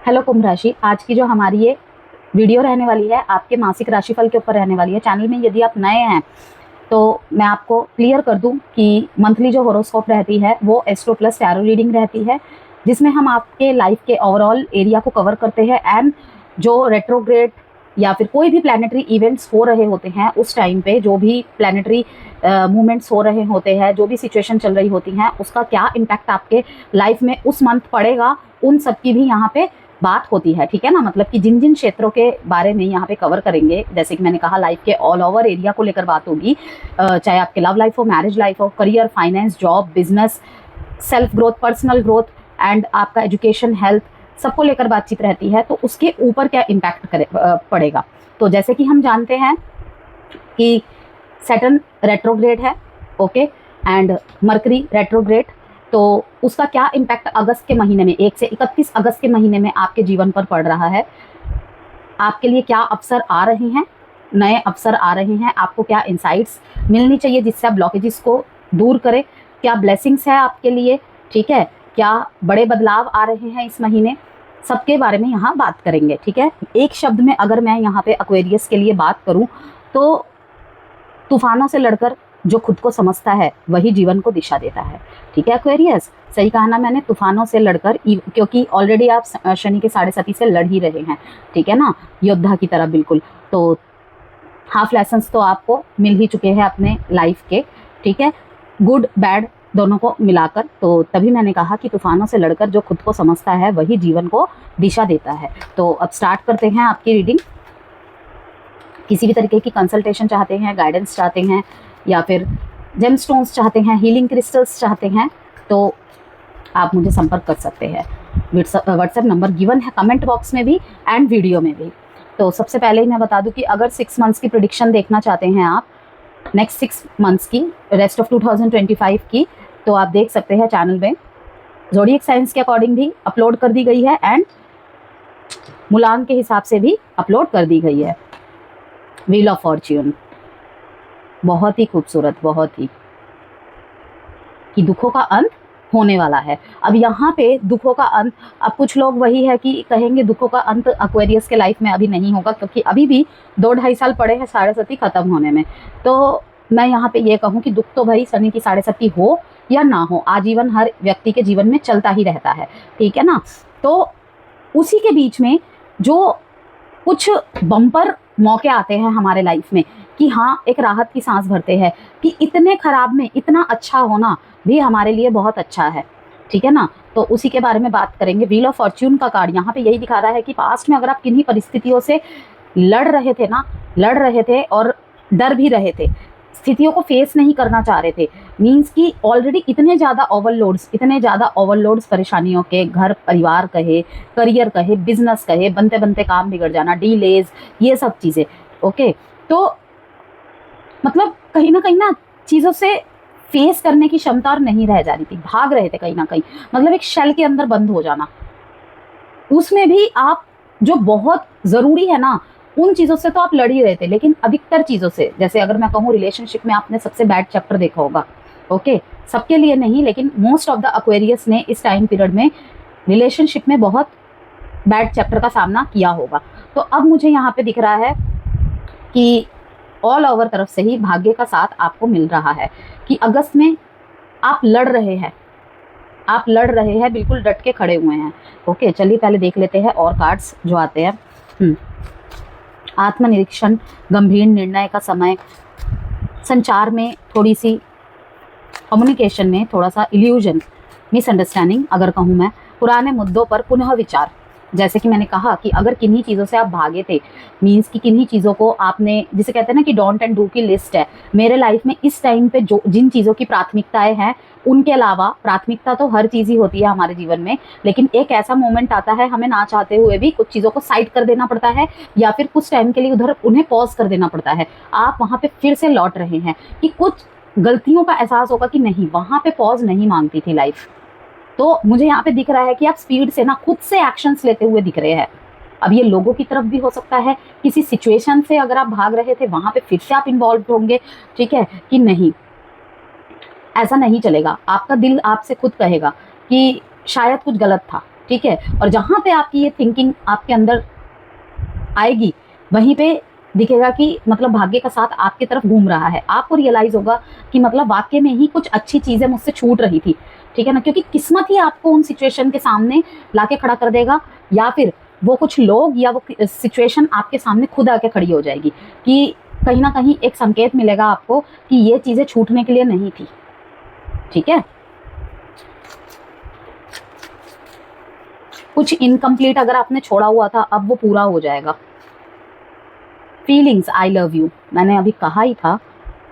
Hello कुंभ राशि, आज की जो हमारी ये वीडियो रहने वाली है आपके मासिक राशिफल के ऊपर रहने वाली है। चैनल में यदि आप नए हैं तो मैं आपको क्लियर कर दूं कि मंथली जो होरोस्कोप रहती है वो एस्ट्रो प्लस टैरो रीडिंग रहती है, जिसमें हम आपके लाइफ के ओवरऑल एरिया को कवर करते हैं। एंड जो रेट्रोग्रेड या फिर कोई भी प्लानिटरी इवेंट्स हो रहे होते हैं उस टाइम पे, जो भी प्लानिटरी मूवमेंट्स हो रहे होते हैं, जो भी सिचुएशन चल रही होती हैं, उसका क्या इम्पैक्ट आपके लाइफ में उस मंथ पड़ेगा, उन सब की भी यहाँ पे बात होती है। ठीक है ना, मतलब कि जिन जिन क्षेत्रों के बारे में यहाँ पे कवर करेंगे, जैसे कि मैंने कहा लाइफ के ऑल ओवर एरिया को लेकर बात होगी, चाहे आपके लव लाइफ हो, मैरिज लाइफ हो, career, finance, job, business, self growth, personal growth and आपका एजुकेशन, हेल्थ, सबको लेकर बातचीत रहती है। तो उसके ऊपर क्या इम्पैक्ट पड़ेगा। तो जैसे कि हम जानते हैं कि सैटर्न रेट्रोग्रेड है, ओके, एंड मरकरी रेट्रोग्रेड। तो उसका क्या इम्पैक्ट अगस्त के महीने में 1 से 31 अगस्त के महीने में आपके जीवन पर पड़ रहा है, आपके लिए क्या अवसर आ रहे हैं, नए अवसर आ रहे हैं, आपको क्या इंसाइट्स मिलनी चाहिए जिससे आप ब्लॉकेजेस को दूर करें, क्या ब्लेसिंग्स है आपके लिए, ठीक है, क्या बड़े बदलाव आ रहे हैं इस महीने, सबके बारे में यहाँ बात करेंगे। ठीक है, एक शब्द में अगर मैं यहाँ पे एक्वेरियस के लिए बात करूँ तो तूफानों से लड़कर जो खुद को समझता है वही जीवन को दिशा देता है। ठीक है एक्वेरियस, सही कहा ना मैंने, तूफानों से लड़कर, क्योंकि ऑलरेडी आप शनि के 7.5 से लड़ ही रहे हैं। ठीक है ना, योद्धा की तरह बिल्कुल। तो हाफ लेसन्स तो आपको मिल ही चुके हैं अपने लाइफ के, ठीक है, गुड बैड दोनों को मिलाकर। तो तभी मैंने कहा कि तूफानों से लड़कर जो खुद को समझता है वही जीवन को दिशा देता है। तो अब स्टार्ट करते हैं आपकी रीडिंग। किसी भी तरीके की कंसल्टेशन चाहते हैं, गाइडेंस चाहते हैं, या फिर जेमस्टोन्स चाहते हैं, हीलिंग क्रिस्टल्स चाहते हैं, तो आप मुझे संपर्क कर सकते हैं। व्हाट्सएप नंबर गिवन है कमेंट बॉक्स में भी एंड वीडियो में भी। तो सबसे पहले ही मैं बता दूं कि अगर 6 मंथ्स की प्रेडिक्शन देखना चाहते हैं आप, नेक्स्ट 6 मंथ्स की, रेस्ट ऑफ 2025 की, तो आप देख सकते हैं चैनल में ज़ोडिएक साइंस के अकॉर्डिंग भी अपलोड कर दी गई है एंड मूलांक के हिसाब से भी अपलोड कर दी गई है। व्हील ऑफ फॉर्च्यून बहुत ही खूबसूरत, बहुत ही, कि दुखों का अंत होने वाला है। अब यहाँ पे दुखों का अंत, अब कुछ लोग वही है कि कहेंगे दुखों का अंत एक्वेरियस के लाइफ में अभी नहीं होगा, क्योंकि अभी भी 2-2.5 साल पड़े हैं 7.5 खत्म होने में। तो मैं यहाँ पे ये कहूँ कि दुख तो भाई शनि की 7.5 हो या ना हो, आजीवन हर व्यक्ति के जीवन में चलता ही रहता है। ठीक है ना, तो उसी के बीच में जो कुछ बम्पर मौके आते हैं हमारे लाइफ में कि हाँ एक राहत की सांस भरते हैं, कि इतने खराब में इतना अच्छा होना भी हमारे लिए बहुत अच्छा है। ठीक है ना, तो उसी के बारे में बात करेंगे। व्हील ऑफ फॉर्च्यून का कार्ड यहाँ पे यही दिखा रहा है कि पास्ट में अगर आप किन्हीं परिस्थितियों से लड़ रहे थे और डर भी रहे थे, स्थितियों को फेस नहीं करना चाह रहे थे, मीन्स कि ऑलरेडी इतने ज़्यादा ओवरलोड्स परेशानियों के, घर परिवार कहे, करियर कहे, बिजनेस कहे, बनते बनते काम बिगड़ जाना, डीलेज, ये सब चीज़ें, ओके। तो मतलब कहीं ना चीज़ों से फेस करने की क्षमता और नहीं रह जा रही थी, भाग रहे थे कहीं ना कहीं, मतलब एक शेल के अंदर बंद हो जाना। उसमें भी आप जो बहुत ज़रूरी है ना, उन चीज़ों से तो आप लड़ ही रहे थे, लेकिन अधिकतर चीज़ों से, जैसे अगर मैं कहूँ रिलेशनशिप में आपने सबसे बैड चैप्टर देखा होगा, ओके, सबके लिए नहीं लेकिन मोस्ट ऑफ द एक्वेरियस ने इस टाइम पीरियड में रिलेशनशिप में बहुत बैड चैप्टर का सामना किया होगा। तो अब मुझे यहाँ पे दिख रहा है कि ऑल ओवर तरफ से ही भाग्य का साथ आपको मिल रहा है, कि अगस्त में आप लड़ रहे हैं, बिल्कुल डट के खड़े हुए हैं। ओके, चलिए पहले देख लेते हैं और कार्ड्स जो आते हैं। आत्मनिरीक्षण, गंभीर निर्णय का समय, संचार में थोड़ी सी, कम्युनिकेशन में थोड़ा सा इल्यूजन, मिसअंडरस्टैंडिंग अगर कहूँ मैं, पुराने मुद्दों पर पुनः विचार। जैसे कि मैंने कहा कि अगर किन्हीं चीज़ों से आप भागे थे, मीन्स कि किन्हीं चीज़ों को आपने, जिसे कहते हैं ना कि डोंट एंड डू की लिस्ट है मेरे लाइफ में इस टाइम पे, जो जिन चीज़ों की प्राथमिकताएं हैं उनके अलावा, प्राथमिकता तो हर चीज़ ही होती है हमारे जीवन में, लेकिन एक ऐसा मोमेंट आता है हमें ना चाहते हुए भी कुछ चीज़ों को साइड कर देना पड़ता है, या फिर कुछ टाइम के लिए उधर उन्हें पॉज कर देना पड़ता है। आप वहाँ पे फिर से लौट रहे हैं कि कुछ गलतियों का एहसास होगा कि नहीं, वहाँ पे पॉज नहीं मांगती थी लाइफ। तो मुझे यहाँ पे दिख रहा है कि आप स्पीड से ना खुद से एक्शंस लेते हुए दिख रहे हैं। अब ये लोगों की तरफ भी हो सकता है, किसी सिचुएशन से अगर आप भाग रहे थे वहां पे फिर से आप इन्वॉल्व होंगे, ठीक है, कि नहीं ऐसा नहीं चलेगा। आपका दिल आपसे खुद कहेगा कि शायद कुछ गलत था, ठीक है। और जहाँ पे आपकी ये थिंकिंग आपके अंदर आएगी वहीं पे दिखेगा कि मतलब भाग्य का साथ आपकी तरफ घूम रहा है। आपको रियलाइज होगा कि मतलब वाकई में ही कुछ अच्छी चीजें मुझसे छूट रही थी, ठीक है ना, क्योंकि किस्मत ही आपको उन सिचुएशन के सामने लाके खड़ा कर देगा, या फिर वो कुछ लोग या वो सिचुएशन आपके सामने खुद आके खड़ी हो जाएगी कि कहीं ना कहीं एक संकेत मिलेगा आपको कि ये चीजें छूटने के लिए नहीं थी, ठीक है। कुछ इनकम्प्लीट अगर आपने छोड़ा हुआ था अब वो पूरा हो जाएगा। फीलिंग्स, आई लव यू, मैंने अभी कहा ही था,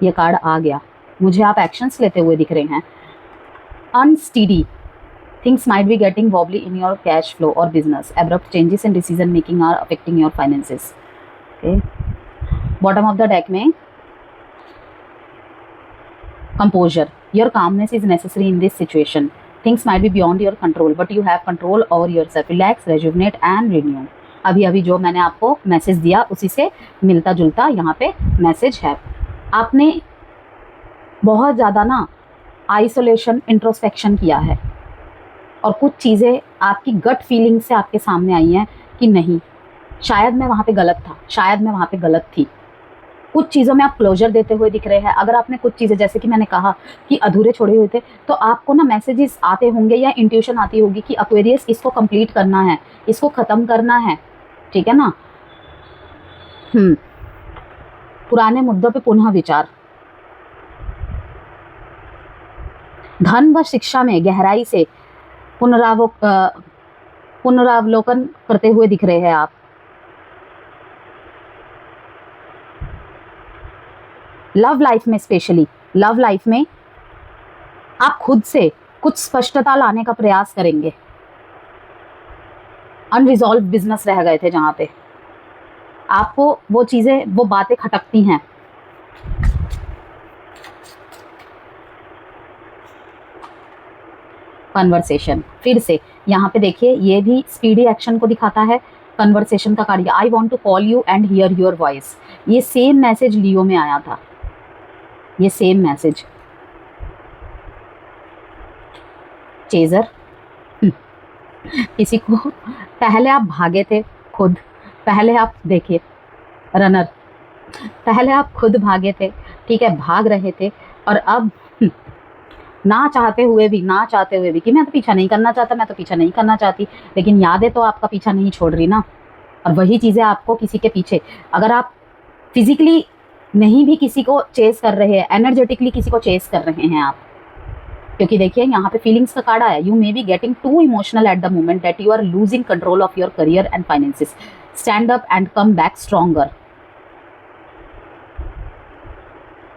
ये कार्ड आ गया। मुझे आप एक्शंस लेते हुए दिख रहे हैं। अनस्टीडी, things might be getting wobbly in your cash flow or business. Abrupt changes in decision making are affecting your finances. Okay. Bottom of the deck में composure. Your calmness is necessary in this situation. Things might be beyond your control, but you have control over yourself. Relax, rejuvenate and renew. अभी अभी जो मैंने आपको message दिया उसी से मिलता जुलता यहाँ पे मैसेज है। आपने बहुत ज़्यादा ना आइसोलेशन, इंट्रोस्पेक्शन किया है और कुछ चीज़ें आपकी गट फीलिंग से आपके सामने आई हैं कि नहीं, शायद मैं वहाँ पे गलत था, शायद मैं वहाँ पे गलत थी। कुछ चीज़ों में आप क्लोजर देते हुए दिख रहे हैं। अगर आपने कुछ चीज़ें, जैसे कि मैंने कहा कि अधूरे छोड़े हुए थे, तो आपको ना मैसेजेस आते होंगे या इंट्यूशन आती होगी कि एक्वेरियस इसको कंप्लीट करना है, इसको ख़त्म करना है, ठीक है ना। पुराने मुद्दों पे पुनः विचार। धन व शिक्षा में गहराई से पुनरावलोकन करते हुए दिख रहे हैं आप। लव लाइफ में, स्पेशली लव लाइफ में आप खुद से कुछ स्पष्टता लाने का प्रयास करेंगे। अनरिजॉल्व बिजनेस रह गए थे जहां पे आपको वो चीजें, वो बातें खटकती हैं। कन्वर्सेशन, फिर से यहाँ पे देखिए, ये भी स्पीडी एक्शन को दिखाता है। कन्वर्सेशन का card, I want to call you and hear your voice. ये सेम मैसेज लियो में आया था, ये सेम मैसेज। चेजर, किसी को पहले आप भागे थे खुद, पहले आप देखिए रनर, पहले आप खुद भागे थे, ठीक है, भाग रहे थे, और अब ना चाहते हुए भी कि मैं तो पीछा नहीं करना चाहता, मैं तो पीछा नहीं करना चाहती, लेकिन यादें तो आपका पीछा नहीं छोड़ रही ना। और वही चीज़ें आपको किसी के पीछे, अगर आप फिजिकली नहीं भी किसी को चेस कर रहे हैं, एनर्जेटिकली किसी को चेस कर रहे हैं आप, क्योंकि देखिए यहाँ पे फीलिंग्स का कार्ड आया। You may be getting too emotional at the moment that you are losing control of your career and finances. Stand up and come back stronger.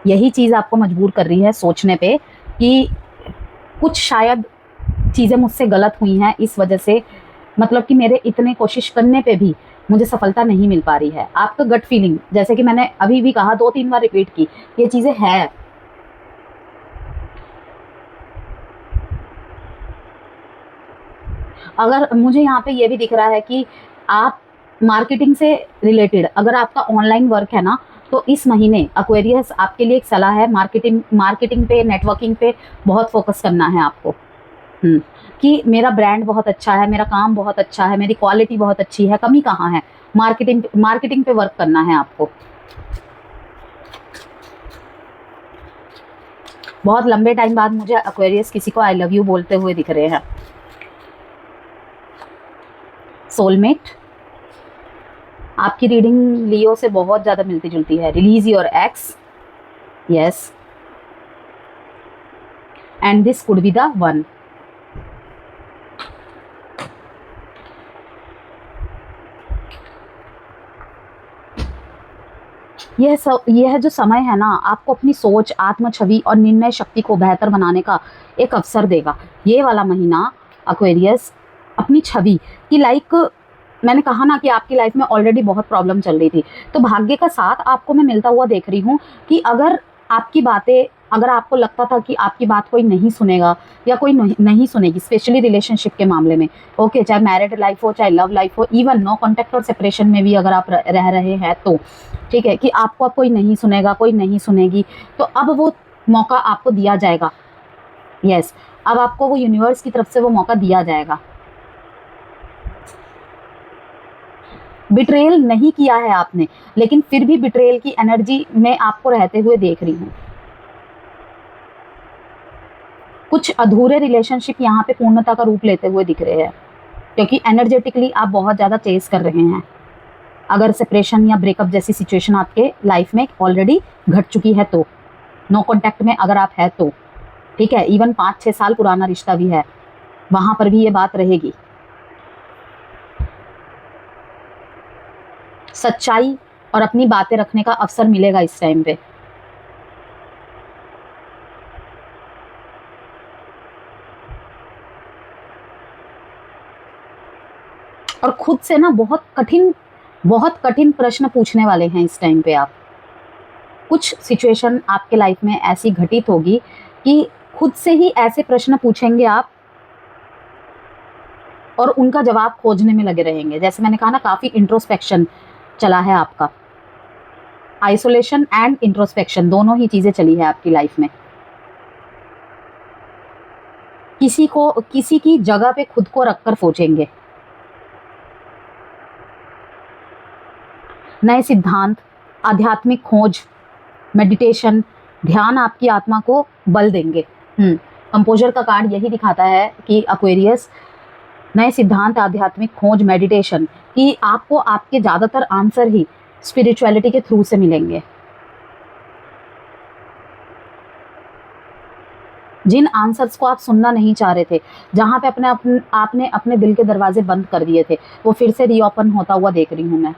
यही चीज़ आपको मजबूर कर रही है सोचने पे कि कुछ शायद चीज़ें मुझसे गलत हुई हैं, इस वजह से मतलब कि मेरे इतने कोशिश करने पे भी मुझे सफलता नहीं मिल पा रही है। आपका गट फीलिंग, जैसे कि मैंने अभी भी कहा, 2-3 बार रिपीट की, ये चीज़ें है। अगर मुझे यहाँ पे ये भी दिख रहा है कि आप मार्केटिंग से रिलेटेड, अगर आपका ऑनलाइन वर्क है ना, तो इस महीने एक्वेरियस आपके लिए एक सलाह है, मार्केटिंग पे, नेटवर्किंग पे बहुत फोकस करना है आपको। कि मेरा ब्रांड बहुत अच्छा है, मेरा काम बहुत अच्छा है, मेरी क्वालिटी बहुत अच्छी है, कमी कहाँ है, मार्केटिंग पे वर्क करना है आपको। बहुत लंबे टाइम बाद मुझे एक्वेरियस किसी को आई लव यू बोलते हुए दिख रहे हैं। सोलमेट, आपकी रीडिंग लियो से बहुत ज़्यादा मिलती जुलती है। Release your x, yes, and this could be the one. यह जो समय है ना, आपको अपनी सोच, आत्म छवि और निर्णय शक्ति को बेहतर बनाने का एक अवसर देगा। ये वाला महीना एक्वेरियस अपनी छवि की, लाइक मैंने कहा ना कि आपकी लाइफ में ऑलरेडी बहुत प्रॉब्लम चल रही थी, तो भाग्य का साथ आपको मैं मिलता हुआ देख रही हूँ कि अगर आपकी बातें, अगर आपको लगता था कि आपकी बात कोई नहीं सुनेगा या कोई नहीं सुनेगी, स्पेशली रिलेशनशिप के मामले में, ओके, चाहे मैरिड लाइफ हो, चाहे लव लाइफ हो, इवन नो कॉन्टैक्ट और सेपरेशन में भी अगर आप रह रहे हैं तो ठीक है, कि आपको अब कोई नहीं सुनेगा, कोई नहीं सुनेगी, तो अब वो मौका आपको दिया जाएगा। यस, अब आपको वो यूनिवर्स की तरफ से वो मौका दिया जाएगा। बिट्रेयल नहीं किया है आपने, लेकिन फिर भी बिट्रेयल की एनर्जी में आपको रहते हुए देख रही हूँ। कुछ अधूरे रिलेशनशिप यहाँ पे पूर्णता का रूप लेते हुए दिख रहे हैं, क्योंकि एनर्जेटिकली आप बहुत ज़्यादा चेस कर रहे हैं। अगर सेपरेशन या ब्रेकअप जैसी सिचुएशन आपके लाइफ में ऑलरेडी घट चुकी है तो, नो कॉन्टैक्ट में अगर आप है तो, ठीक है, इवन 5-6 साल पुराना रिश्ता भी है, वहाँ पर भी ये बात रहेगी। सच्चाई और अपनी बातें रखने का अवसर मिलेगा इस टाइम पे। और खुद से ना बहुत कठिन प्रश्न पूछने वाले हैं इस टाइम पे आप। कुछ सिचुएशन आपके लाइफ में ऐसी घटित होगी कि खुद से ही ऐसे प्रश्न पूछेंगे आप और उनका जवाब खोजने में लगे रहेंगे। जैसे मैंने कहा ना, काफ़ी इंट्रोस्पेक्शन चला है आपका, आइसोलेशन एंड इंट्रोस्पेक्शन दोनों ही चीज़ें चली है आपकी लाइफ में। किसी की जगह पे खुद को रखकर सोचेंगे। नए सिद्धांत, आध्यात्मिक खोज, मेडिटेशन, ध्यान आपकी आत्मा को बल देंगे। कंपोजर का कार्ड यही दिखाता है कि एक्वेरियस, नए सिद्धांत, आध्यात्मिक खोज, मेडिटेशन, कि आपको आपके ज़्यादातर आंसर ही स्पिरिचुअलिटी के थ्रू से मिलेंगे। जिन आंसर्स को आप सुनना नहीं चाह रहे थे, जहाँ पे आपने अपने दिल के दरवाजे बंद कर दिए थे, वो फिर से रीओपन होता हुआ देख रही हूँ मैं।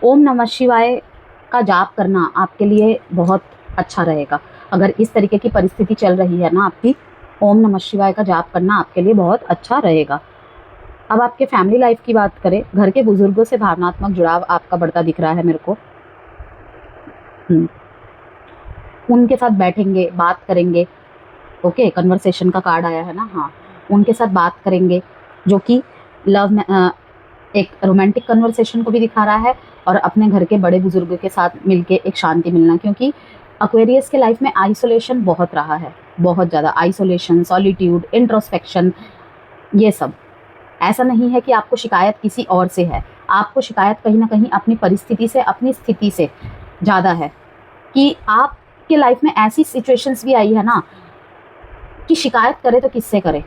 ओम नमः शिवाय का जाप करना आपके लिए बहुत अच्छा रहेगा। अगर इस तरीके की परिस्थिति चल रही है ना आपकी, ओम नमः शिवाय का जाप करना आपके लिए बहुत अच्छा रहेगा। अब आपके फैमिली लाइफ की बात करें, घर के बुजुर्गों से भावनात्मक जुड़ाव आपका बढ़ता दिख रहा है मेरे को। उनके साथ बैठेंगे, बात करेंगे। ओके, कन्वर्सेशन का कार्ड आया है ना, हाँ, उनके साथ बात करेंगे, जो कि लव में एक रोमांटिक कन्वर्सेशन को भी दिखा रहा है, और अपने घर के बड़े बुजुर्गों के साथ मिलके एक शांति मिलना। क्योंकि एक्वेरियस के लाइफ में आइसोलेशन बहुत रहा है, बहुत ज़्यादा आइसोलेशन, सॉलिट्यूड, इंट्रोस्पेक्शन, ये सब। ऐसा नहीं है कि आपको शिकायत किसी और से है, आपको शिकायत कहीं ना कहीं अपनी परिस्थिति से, अपनी स्थिति से ज़्यादा है, कि आपके लाइफ में ऐसी सिचुएशंस भी आई है ना कि शिकायत करे तो किससे करे।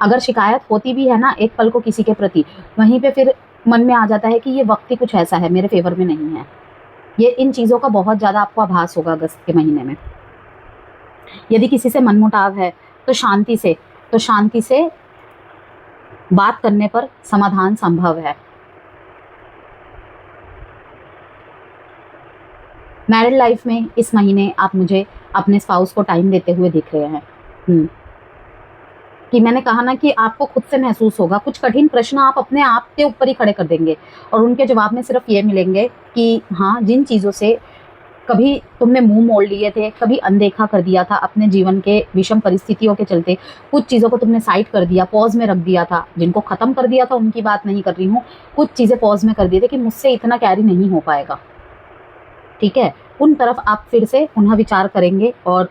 अगर शिकायत होती भी है ना एक पल को किसी के प्रति, वहीं पे फिर मन में आ जाता है कि ये वक्त ही कुछ ऐसा है, मेरे फेवर में नहीं है। ये इन चीज़ों का बहुत ज़्यादा आपको आभास होगा अगस्त के महीने में। यदि किसी से मनमुटाव है तो शांति से बात करने पर समाधान संभव है। मैरिड लाइफ में इस महीने आप मुझे अपने स्पाउस को टाइम देते हुए दिख रहे हैं। कि मैंने कहा ना कि आपको खुद से महसूस होगा, कुछ कठिन प्रश्न आप अपने आप के ऊपर ही खड़े कर देंगे, और उनके जवाब में सिर्फ ये मिलेंगे कि हाँ, जिन चीज़ों से कभी तुमने मुंह मोड़ लिए थे, कभी अनदेखा कर दिया था अपने जीवन के विषम परिस्थितियों के चलते, कुछ चीज़ों को तुमने साइड कर दिया, पॉज में रख दिया था, जिनको ख़त्म कर दिया था उनकी बात नहीं कर रही हूँ, कुछ चीज़ें पॉज में कर दिए थे कि मुझसे इतना कैरी नहीं हो पाएगा, ठीक है, उन तरफ आप फिर से पुनः विचार करेंगे और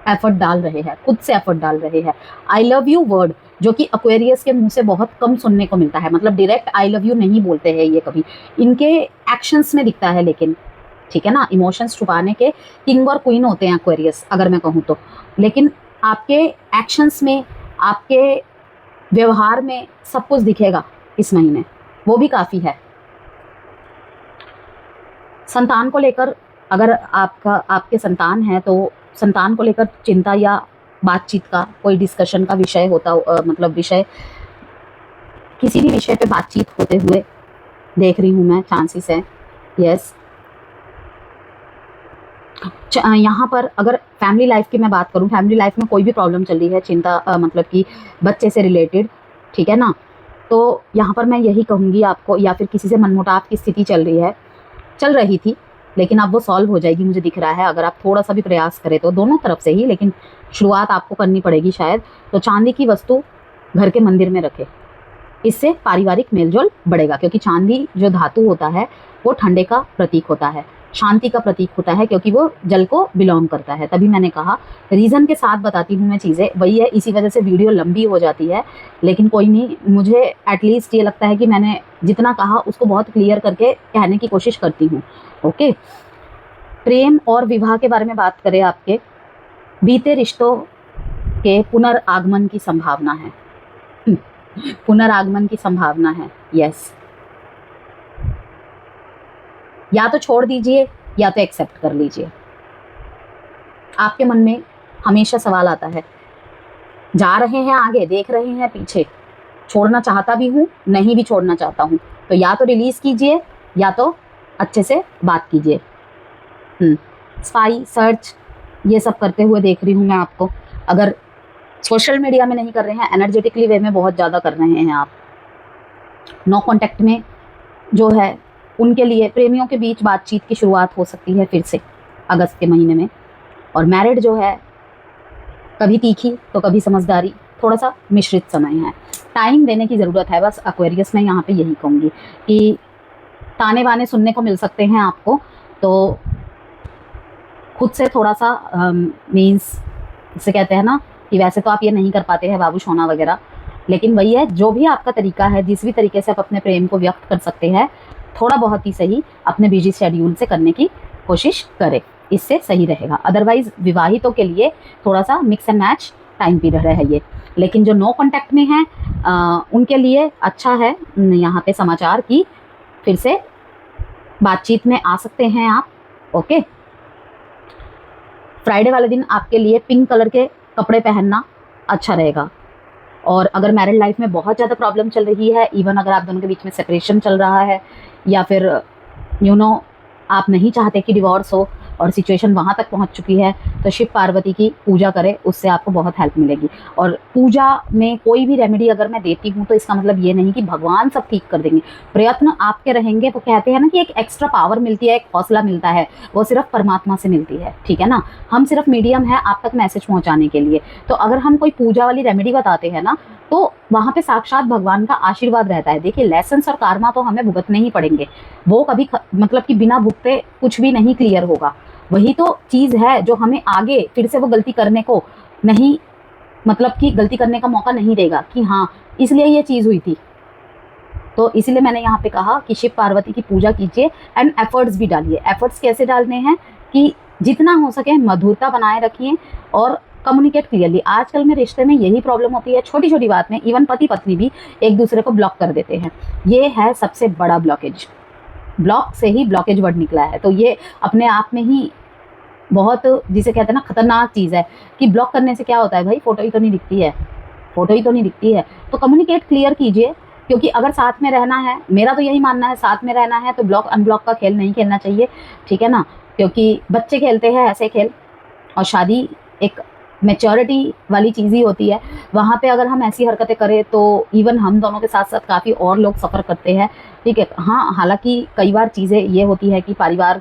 एफर्ट डाल रहे हैं, खुद से एफर्ट डाल रहे हैं। आई लव यू वर्ड, जो कि एक्वेरियस के मुंह से बहुत कम सुनने को मिलता है, मतलब डायरेक्ट आई लव यू नहीं बोलते हैं ये कभी, इनके एक्शंस में दिखता है, लेकिन ठीक है ना, इमोशंस छुपाने के किंग और क्वीन होते हैं एक्वेरियस, अगर मैं कहूँ तो, लेकिन आपके एक्शंस में, आपके व्यवहार में सब कुछ दिखेगा इस महीने, वो भी काफ़ी है। संतान को लेकर, अगर आपके संतान है तो संतान को लेकर चिंता या बातचीत का कोई डिस्कशन का विषय होता, मतलब विषय, किसी भी विषय पे बातचीत होते हुए देख रही हूँ मैं, चांसेस है, यस। यहाँ पर अगर फैमिली लाइफ की मैं बात करूँ, फैमिली लाइफ में कोई भी प्रॉब्लम चल रही है, चिंता, मतलब कि बच्चे से रिलेटेड, ठीक है ना, तो यहाँ पर मैं यही कहूँगी आपको, या फिर किसी से मनमुटाव की स्थिति चल रही थी, लेकिन अब वो सॉल्व हो जाएगी, मुझे दिख रहा है, अगर आप थोड़ा सा भी प्रयास करें तो, दोनों तरफ से ही, लेकिन शुरुआत आपको करनी पड़ेगी शायद। तो चांदी की वस्तु घर के मंदिर में रखें, इससे पारिवारिक मेलजोल बढ़ेगा, क्योंकि चांदी जो धातु होता है वो ठंडे का प्रतीक होता है। शांति का प्रतीक होता है, क्योंकि वो जल को बिलोंग करता है। तभी मैंने कहा रीज़न के साथ बताती हूँ मैं चीज़ें, वही है, इसी वजह से वीडियो लंबी हो जाती है। लेकिन कोई नहीं, मुझे एटलीस्ट ये लगता है कि मैंने जितना कहा उसको बहुत क्लियर करके कहने की कोशिश करती हूँ। ओके, प्रेम और विवाह के बारे में बात करें, आपके बीते रिश्तों के पुनर्आगमन की संभावना है। पुनर्आगमन की संभावना है, यस। या तो छोड़ दीजिए या तो एक्सेप्ट कर लीजिए। आपके मन में हमेशा सवाल आता है, जा रहे हैं आगे, देख रहे हैं पीछे, छोड़ना चाहता भी हूँ, नहीं भी छोड़ना चाहता हूँ, तो या तो रिलीज कीजिए या तो अच्छे से बात कीजिए। स्पाई सर्च ये सब करते हुए देख रही हूँ मैं आपको। अगर सोशल मीडिया में नहीं कर रहे हैं, एनर्जेटिकली वे में बहुत ज़्यादा कर रहे हैं आप। नो कॉन्टैक्ट में जो है उनके लिए प्रेमियों के बीच बातचीत की शुरुआत हो सकती है फिर से अगस्त के महीने में। और मैरिड जो है कभी तीखी तो कभी समझदारी, थोड़ा सा मिश्रित समय है, टाइम देने की ज़रूरत है बस। एक्वेरियस में यहाँ पे यही कहूँगी कि ताने बाने सुनने को मिल सकते हैं आपको, तो खुद से थोड़ा सा मीन्स इसे कहते हैं ना कि वैसे तो आप ये नहीं कर पाते हैं बाबू सोना वगैरह, लेकिन वही है, जो भी आपका तरीका है, जिस भी तरीके से आप अपने प्रेम को व्यक्त कर सकते हैं, थोड़ा बहुत ही सही अपने बिजी शेड्यूल से करने की कोशिश करें, इससे सही रहेगा। अदरवाइज विवाहितों के लिए थोड़ा सा mix and match time period है ये। लेकिन जो नो कॉन्टैक्ट में हैं उनके लिए अच्छा है यहाँ पे समाचार की फिर से बातचीत में आ सकते हैं आप। ओके, फ्राइडे वाले दिन आपके लिए पिंक कलर के कपड़े पहनना अच्छा रहेगा। और अगर मैरिड लाइफ में बहुत ज़्यादा प्रॉब्लम चल रही है, इवन अगर आप दोनों के बीच में सेपरेशन चल रहा है, या फिर आप नहीं चाहते कि डिवोर्स हो और सिचुएशन वहाँ तक पहुँच चुकी है, तो शिव पार्वती की पूजा करें, उससे आपको बहुत हेल्प मिलेगी। और पूजा में कोई भी रेमेडी अगर मैं देती हूँ तो इसका मतलब ये नहीं कि भगवान सब ठीक कर देंगे, प्रयत्न आपके रहेंगे। तो कहते हैं ना कि एक एक्स्ट्रा पावर मिलती है, एक हौसला मिलता है, वो सिर्फ परमात्मा से मिलती है, ठीक है ना। हम सिर्फ मीडियम है आप तक मैसेज पहुँचाने के लिए। तो अगर हम कोई पूजा वाली रेमेडी बताते हैं ना, तो वहाँ पे साक्षात भगवान का आशीर्वाद रहता है। देखिए, लेसन्स और कार्मा तो हमें भुगतने ही पड़ेंगे, वो कभी मतलब कि बिना भुगते कुछ भी नहीं क्लियर होगा। वही तो चीज़ है जो हमें आगे फिर से वो गलती करने को नहीं, मतलब कि गलती करने का मौका नहीं देगा कि हाँ इसलिए ये चीज़ हुई थी। तो इसलिए मैंने यहाँ पे कहा कि शिव पार्वती की पूजा कीजिए एंड एफर्ट्स भी डालिए। एफर्ट्स कैसे डालने हैं कि जितना हो सके मधुरता बनाए रखिए और कम्युनिकेट क्लियरली। आजकल में रिश्ते में यही प्रॉब्लम होती है, छोटी छोटी बात में इवन पति पत्नी भी एक दूसरे को ब्लॉक कर देते हैं। ये है सबसे बड़ा ब्लॉकेज, ब्लॉक से ही ब्लॉकेज वर्ड निकला है। तो ये अपने आप में ही बहुत, जिसे कहते हैं ना, खतरनाक चीज़ है कि ब्लॉक करने से क्या होता है भाई, फोटो ही तो नहीं दिखती है, फोटो ही तो नहीं दिखती है। तो कम्युनिकेट क्लियर कीजिए, क्योंकि अगर साथ में रहना है, मेरा तो यही मानना है, साथ में रहना है तो ब्लॉक अनब्लॉक का खेल नहीं खेलना चाहिए, ठीक है ना। क्योंकि बच्चे खेलते हैं ऐसे खेल, और शादी एक मैच्योरिटी वाली चीज़ ही होती है। वहाँ पे अगर हम ऐसी हरकतें करें तो इवन हम दोनों के साथ साथ काफ़ी और लोग सफ़र करते हैं, ठीक है। हाँ, हालांकि कई बार चीज़ें ये होती है कि परिवार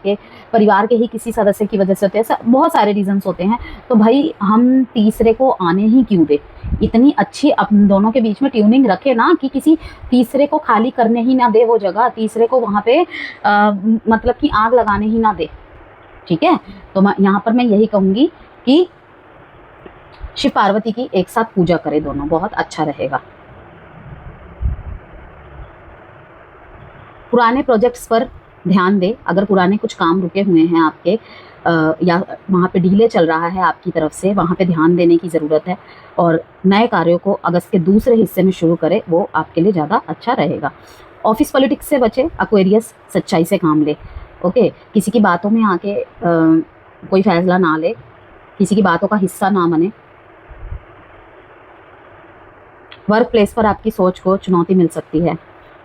के ही किसी सदस्य की वजह से होते हैं, बहुत सारे रीजंस होते हैं। तो भाई हम तीसरे को आने ही क्यों दे, इतनी अच्छी अपन दोनों के बीच में ट्यूनिंग रखे ना कि किसी तीसरे को खाली करने ही ना दे वो जगह, तीसरे को वहाँ पे मतलब कि आग लगाने ही ना दे, ठीक है। तो यहाँ पर मैं यही कहूँगी कि शिव पार्वती की एक साथ पूजा करें दोनों, बहुत अच्छा रहेगा। पुराने प्रोजेक्ट्स पर ध्यान दें। अगर पुराने कुछ काम रुके हुए हैं आपके या वहाँ पे डीले चल रहा है आपकी तरफ से, वहाँ पे ध्यान देने की ज़रूरत है। और नए कार्यों को अगस्त के दूसरे हिस्से में शुरू करें, वो आपके लिए ज़्यादा अच्छा रहेगा। ऑफिस पॉलिटिक्स से बचे एक्वेरियस, सच्चाई से काम ले। ओके, किसी की बातों में आके कोई फैसला ना ले, किसी की बातों का हिस्सा ना बने। वर्क प्लेस पर आपकी सोच को चुनौती मिल सकती है,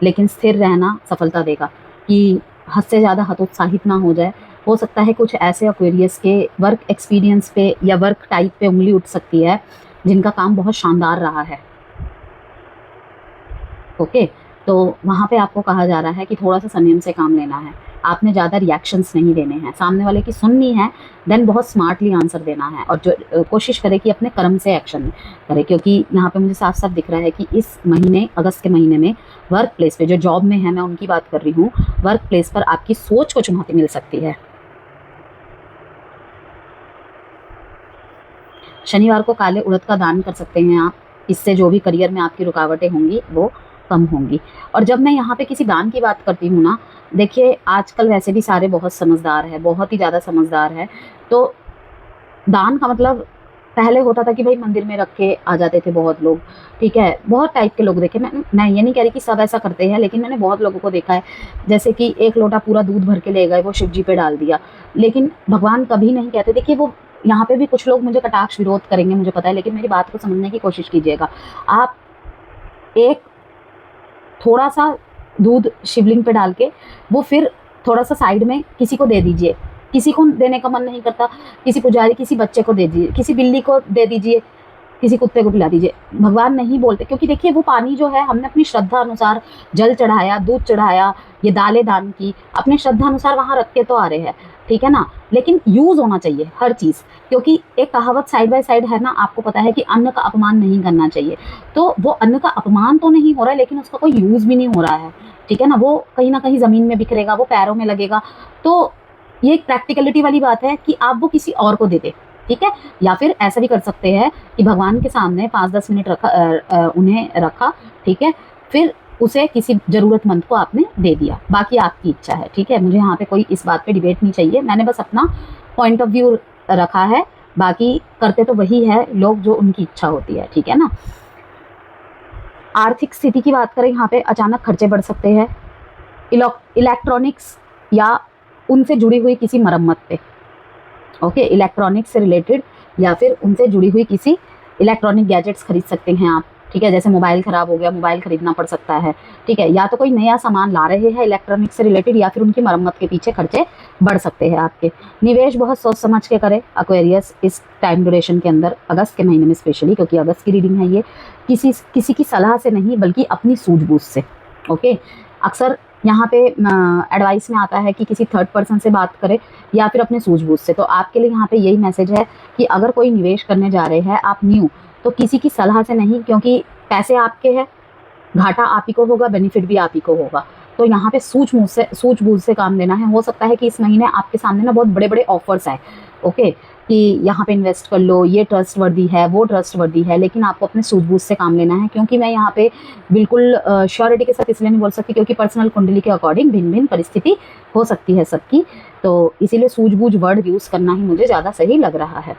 लेकिन स्थिर रहना सफलता देगा। कि हद से ज़्यादा हतोत्साहित ना हो जाए। हो सकता है कुछ ऐसे एक्वेरियस के वर्क एक्सपीरियंस पे या वर्क टाइप पे उंगली उठ सकती है जिनका काम बहुत शानदार रहा है। ओके, तो वहाँ पे आपको कहा जा रहा है कि थोड़ा सा संयम से काम लेना है। आपने ज़्यादा रिएक्शंस नहीं देने हैं, सामने वाले की सुननी है, देन बहुत स्मार्टली आंसर देना है। और जो कोशिश करे कि अपने कर्म से एक्शन करे, क्योंकि यहाँ पे मुझे साफ साफ दिख रहा है कि इस महीने, अगस्त के महीने में वर्क प्लेस पे, जो जॉब में है मैं उनकी बात कर रही हूँ, वर्क प्लेस पर आपकी सोच को चुनौती मिल सकती है। शनिवार को काले उड़द का दान कर सकते हैं आप। इससे जो भी करियर में आपकी रुकावटें होंगी वो कम होंगी। और जब मैं यहाँ पे किसी दान की बात करती हूँ ना, देखिए आजकल वैसे भी सारे बहुत समझदार है, बहुत ही ज़्यादा समझदार है। तो दान का मतलब पहले होता था कि भाई मंदिर में रख के आ जाते थे बहुत लोग, ठीक है, बहुत टाइप के लोग देखे। मैं ये नहीं कह रही कि सब ऐसा करते हैं, लेकिन मैंने बहुत लोगों को देखा है, जैसे कि एक लोटा पूरा दूध भर के ले गए, वो शिव जी पे डाल दिया। लेकिन भगवान कभी नहीं कहते, देखिए वो यहाँ पे भी कुछ लोग मुझे कटाक्ष विरोध करेंगे, मुझे पता है, लेकिन मेरी बात को समझने की कोशिश कीजिएगा। आप एक थोड़ा सा दूध शिवलिंग पे डाल के वो फिर थोड़ा सा साइड में किसी को दे दीजिए। किसी को देने का मन नहीं करता, किसी पुजारी, किसी बच्चे को दे दीजिए, किसी बिल्ली को दे दीजिए, किसी कुत्ते को पिला दीजिए। भगवान नहीं बोलते, क्योंकि देखिए वो पानी जो है हमने अपनी श्रद्धा अनुसार जल चढ़ाया, दूध चढ़ाया, ये दालें दान की, अपने श्रद्धा अनुसार वहाँ रख के तो आ रहे हैं, ठीक है ना। लेकिन यूज होना चाहिए हर चीज़, क्योंकि एक कहावत साइड बाय साइड है ना, आपको पता है कि अन्न का अपमान नहीं करना चाहिए। तो वो अन्न का अपमान तो नहीं हो रहा है, लेकिन उसका कोई यूज भी नहीं हो रहा है, ठीक है ना। वो कहीं ना कहीं ज़मीन में बिखरेगा, वो पैरों में लगेगा। तो ये एक प्रैक्टिकलिटी वाली बात है कि आप वो किसी और को दे दे, ठीक है। या फिर ऐसा भी कर सकते हैं कि भगवान के सामने 5-10 मिनट उन्हें रखा, ठीक है, फिर उसे किसी ज़रूरतमंद को आपने दे दिया। बाकी आपकी इच्छा है, ठीक है। मुझे यहाँ पे कोई इस बात पे डिबेट नहीं चाहिए, मैंने बस अपना पॉइंट ऑफ व्यू रखा है। बाकी करते तो वही है लोग जो उनकी इच्छा होती है, ठीक है ना। आर्थिक स्थिति की बात करें, यहाँ पे अचानक खर्चे बढ़ सकते हैं, इलेक्ट्रॉनिक्स या उनसे जुड़ी हुई किसी मरम्मत पे, ओके, इलेक्ट्रॉनिक्स से रिलेटेड या फिर उनसे जुड़ी हुई किसी इलेक्ट्रॉनिक गैजेट्स खरीद सकते हैं आप, ठीक है। जैसे मोबाइल ख़राब हो गया, मोबाइल खरीदना पड़ सकता है, ठीक है। या तो कोई नया सामान ला रहे हैं इलेक्ट्रॉनिक से रिलेटेड, या फिर उनकी मरम्मत के पीछे खर्चे बढ़ सकते हैं आपके। निवेश बहुत सोच समझ के करें एक्वेरियस इस टाइम ड्यूरेशन के अंदर, अगस्त के महीने में स्पेशली, क्योंकि अगस्त की रीडिंग है ये। किसी की सलाह से नहीं, बल्कि अपनी सूझबूझ से, ओके। अक्सर यहाँ पे एडवाइस में आता है कि किसी थर्ड पर्सन से बात करें या फिर अपने सूझबूझ से। तो आपके लिए यहाँ पे यही मैसेज है कि अगर कोई निवेश करने जा रहे हैं आप न्यू, तो किसी की सलाह से नहीं, क्योंकि पैसे आपके हैं, घाटा आप ही को होगा, बेनिफिट भी आप ही को होगा। तो यहाँ पे सूझबूझ से काम लेना है। हो सकता है कि इस महीने आपके सामने ना बहुत बड़े बड़े ऑफर्स आए, ओके, कि यहाँ पे इन्वेस्ट कर लो, ये ट्रस्टवर्दी है, वो ट्रस्टवर्दी है, लेकिन आपको अपने सूझबूझ से काम लेना है। क्योंकि मैं यहाँ पे बिल्कुल श्योरिटी के साथ इसलिए नहीं बोल सकती, क्योंकि पर्सनल कुंडली के अकॉर्डिंग भिन्न भिन्न परिस्थिति हो सकती है सबकी, तो इसीलिए सूझबूझ वर्ड यूज़ करना ही मुझे ज़्यादा सही लग रहा है।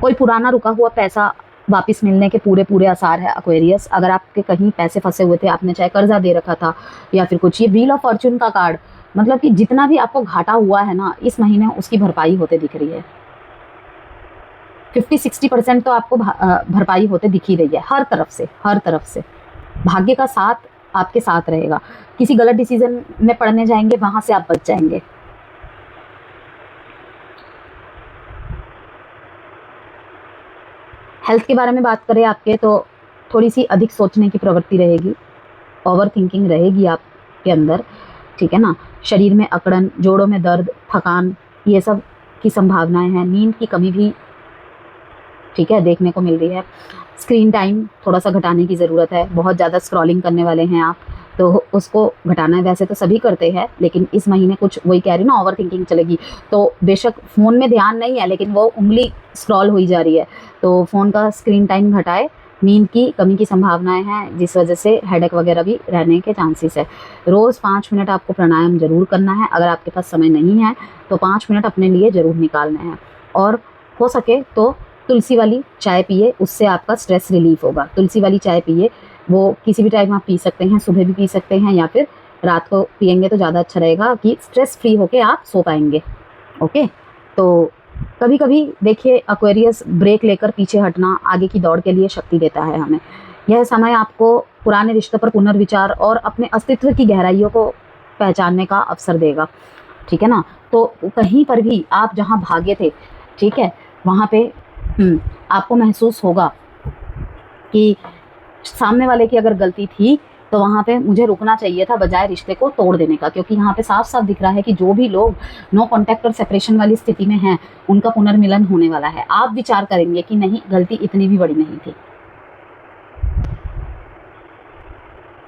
कोई पुराना रुका हुआ पैसा वापस मिलने के पूरे आसार है एक्वेरियस। अगर आपके कहीं पैसे फंसे हुए थे, आपने चाहे कर्जा दे रखा था या फिर कुछ, ये व्हील ऑफ फॉर्च्यून का कार्ड, मतलब कि जितना भी आपको घाटा हुआ है ना इस महीने, उसकी भरपाई होते दिख रही है। 50-60% तो आपको भरपाई होते दिख ही रही है, हर तरफ से। भाग्य का साथ आपके साथ रहेगा। किसी गलत डिसीजन में पड़ने जाएंगे, वहां से आप बच जाएंगे। हेल्थ के बारे में बात करें आपके, तो थोड़ी सी अधिक सोचने की प्रवृत्ति रहेगी, ओवर थिंकिंग रहेगी आपके अंदर, ठीक है ना। शरीर में अकड़न, जोड़ों में दर्द, थकान, ये सब की संभावनाएं हैं। नींद की कमी भी, ठीक है, देखने को मिल रही है। स्क्रीन टाइम थोड़ा सा घटाने की ज़रूरत है। बहुत ज़्यादा स्क्रॉलिंग करने वाले हैं आप, तो उसको घटाना है। वैसे तो सभी करते हैं, लेकिन इस महीने कुछ वही कह रही ना, ओवर थिंकिंग चलेगी। तो बेशक फ़ोन में ध्यान नहीं है, लेकिन वो उंगली स्क्रॉल हुई जा रही है। तो फ़ोन का स्क्रीन टाइम घटाए। नींद की कमी की संभावनाएं हैं, जिस वजह से हेडेक वगैरह भी रहने के चांसेस है। रोज़ 5 मिनट आपको प्राणायाम जरूर करना है। अगर आपके पास समय नहीं है तो 5 मिनट अपने लिए ज़रूर निकालने हैं। और हो सके तो तुलसी वाली चाय पिए, उससे आपका स्ट्रेस रिलीफ होगा। तुलसी वाली चाय पिए, वो किसी भी टाइम आप पी सकते हैं, सुबह भी पी सकते हैं या फिर रात को पियेंगे तो ज़्यादा अच्छा रहेगा, कि स्ट्रेस फ्री होके आप सो पाएंगे, ओके। तो कभी कभी देखिए एक्वेरियस, ब्रेक लेकर पीछे हटना आगे की दौड़ के लिए शक्ति देता है हमें। यह समय आपको पुराने रिश्तों पर पुनर्विचार और अपने अस्तित्व की गहराइयों को पहचानने का अवसर देगा, ठीक है ना। तो कहीं पर भी आप जहाँ भागे थे, ठीक है, वहाँ पे आपको महसूस होगा कि सामने वाले की अगर गलती थी तो वहाँ पे मुझे रुकना चाहिए था, बजाय रिश्ते को तोड़ देने का। क्योंकि यहाँ पे साफ साफ दिख रहा है कि जो भी लोग नो कॉन्टैक्ट और सेपरेशन वाली स्थिति में हैं, उनका पुनर्मिलन होने वाला है। आप विचार करेंगे कि नहीं, गलती इतनी भी बड़ी नहीं थी।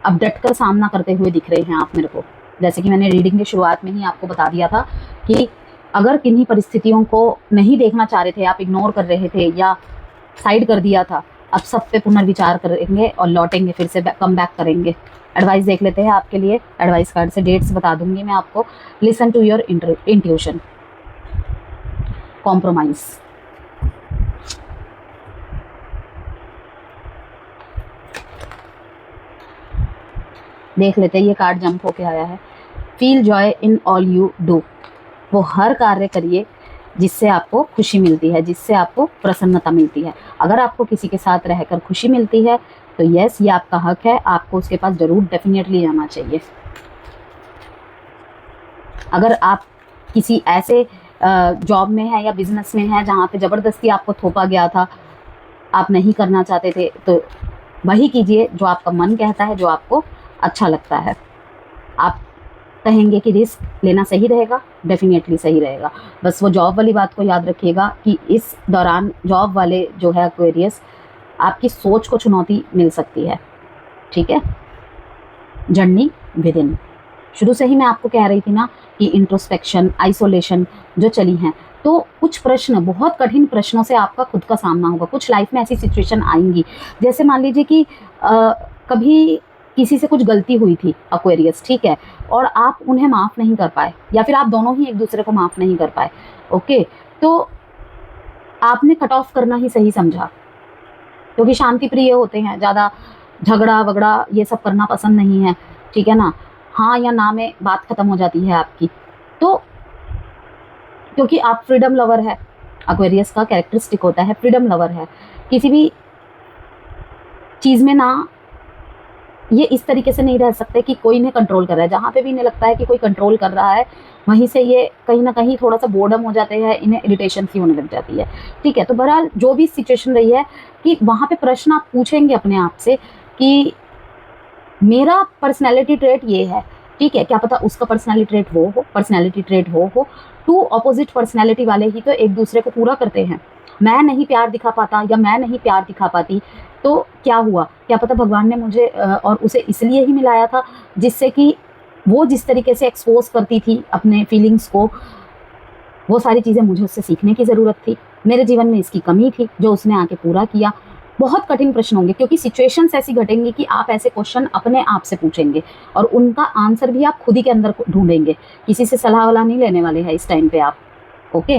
अब डटकर सामना करते हुए दिख रहे हैं आप मेरे को। जैसे कि मैंने रीडिंग की शुरुआत में ही आपको बता दिया था कि अगर किन्हीं परिस्थितियों को नहीं देखना चाह रहे थे, आप इग्नोर कर रहे थे या साइड कर दिया था, अब सब पे पुनर्विचार करेंगे और लौटेंगे, फिर से कम बैक करेंगे। एडवाइस देख लेते हैं आपके लिए। एडवाइस कार्ड से डेट्स बता दूंगी मैं आपको। Listen to your intuition. Compromise. देख लेते हैं, ये कार्ड जंप होके आया है। Feel joy in all you do. वो हर कार्य करिए जिससे आपको खुशी मिलती है, जिससे आपको प्रसन्नता मिलती है। अगर आपको किसी के साथ रहकर खुशी मिलती है तो यस, ये आपका हक है, आपको उसके पास जरूर डेफिनेटली जाना चाहिए। अगर आप किसी ऐसे जॉब में है या बिजनेस में है जहाँ पे ज़बरदस्ती आपको थोपा गया था, आप नहीं करना चाहते थे, तो वही कीजिए जो आपका मन कहता है, जो आपको अच्छा लगता है। आप कहेंगे कि रिस्क लेना सही रहेगा, डेफिनेटली सही रहेगा। बस वो जॉब वाली बात को याद रखिएगा कि इस दौरान जॉब वाले जो है एक्वेरियस, आपकी सोच को चुनौती मिल सकती है, ठीक है। Journey with in. शुरू से ही मैं आपको कह रही थी ना कि इंट्रोस्पेक्शन, आइसोलेशन जो चली हैं, तो कुछ प्रश्न, बहुत कठिन प्रश्नों से आपका खुद का सामना होगा। कुछ लाइफ में ऐसी सिचुएशन आएंगी, जैसे मान लीजिए कि कभी किसी से कुछ गलती हुई थी एक्वेरियस, ठीक है, और आप उन्हें माफ़ नहीं कर पाए, या फिर आप दोनों ही एक दूसरे को माफ़ नहीं कर पाए, ओके, तो आपने कट ऑफ करना ही सही समझा, क्योंकि शांति प्रिय होते हैं, ज़्यादा झगड़ा वगड़ा ये सब करना पसंद नहीं है, ठीक है ना। हाँ या ना में बात ख़त्म हो जाती है आपकी। तो क्योंकि आप फ्रीडम लवर है, एक्वेरियस का कैरेक्टरिस्टिक होता है फ्रीडम लवर है। किसी भी चीज़ में ना ये इस तरीके से नहीं रह सकते कि कोई इन्हें कंट्रोल कर रहा है। जहाँ पे भी इन्हें लगता है कि कोई कंट्रोल कर रहा है, वहीं से ये कहीं ना कहीं थोड़ा सा बोर्डम हो जाते हैं, इन्हें इरिटेशन सी होने लग जाती है, ठीक है। तो बहरहाल जो भी सिचुएशन रही है कि वहाँ पे प्रश्न आप पूछेंगे अपने आप से कि मेरा पर्सनैलिटी ट्रेट ये है, ठीक है, क्या पता उसका पर्सनैलिटी ट्रेट हो। टू ऑपोजिट पर्सनैलिटी वाले ही तो एक दूसरे को पूरा करते हैं। मैं नहीं प्यार दिखा पाता या मैं नहीं प्यार दिखा पाती, तो क्या हुआ, क्या पता भगवान ने मुझे और उसे इसलिए ही मिलाया था जिससे कि वो जिस तरीके से एक्सपोज करती थी अपने फीलिंग्स को, वो सारी चीज़ें मुझे उससे सीखने की ज़रूरत थी। मेरे जीवन में इसकी कमी थी जो उसने आके पूरा किया। बहुत कठिन प्रश्न होंगे, क्योंकि सिचुएशंस ऐसी घटेंगी कि आप ऐसे क्वेश्चन अपने आप से पूछेंगे और उनका आंसर भी आप खुद ही के अंदर ढूंढेंगे। किसी से सलाह वाला नहीं लेने वाले हैं इस टाइम पे आप, okay.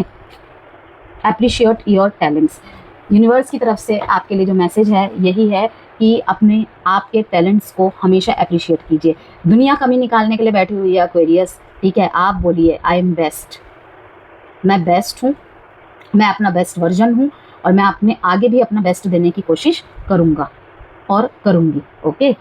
Appreciate your talents. Universe की तरफ से आपके लिए जो मैसेज है यही है कि अपने आपके टैलेंट्स को हमेशा अप्रिशिएट कीजिए। दुनिया कमी निकालने के लिए बैठी हुई है एक्वेरियस, ठीक है। आप बोलिए आई एम बेस्ट, मैं बेस्ट हूँ, मैं अपना बेस्ट वर्जन हूँ और मैं अपने आगे भी अपना बेस्ट देने की कोशिश करूँगा और करूँगी, ओके।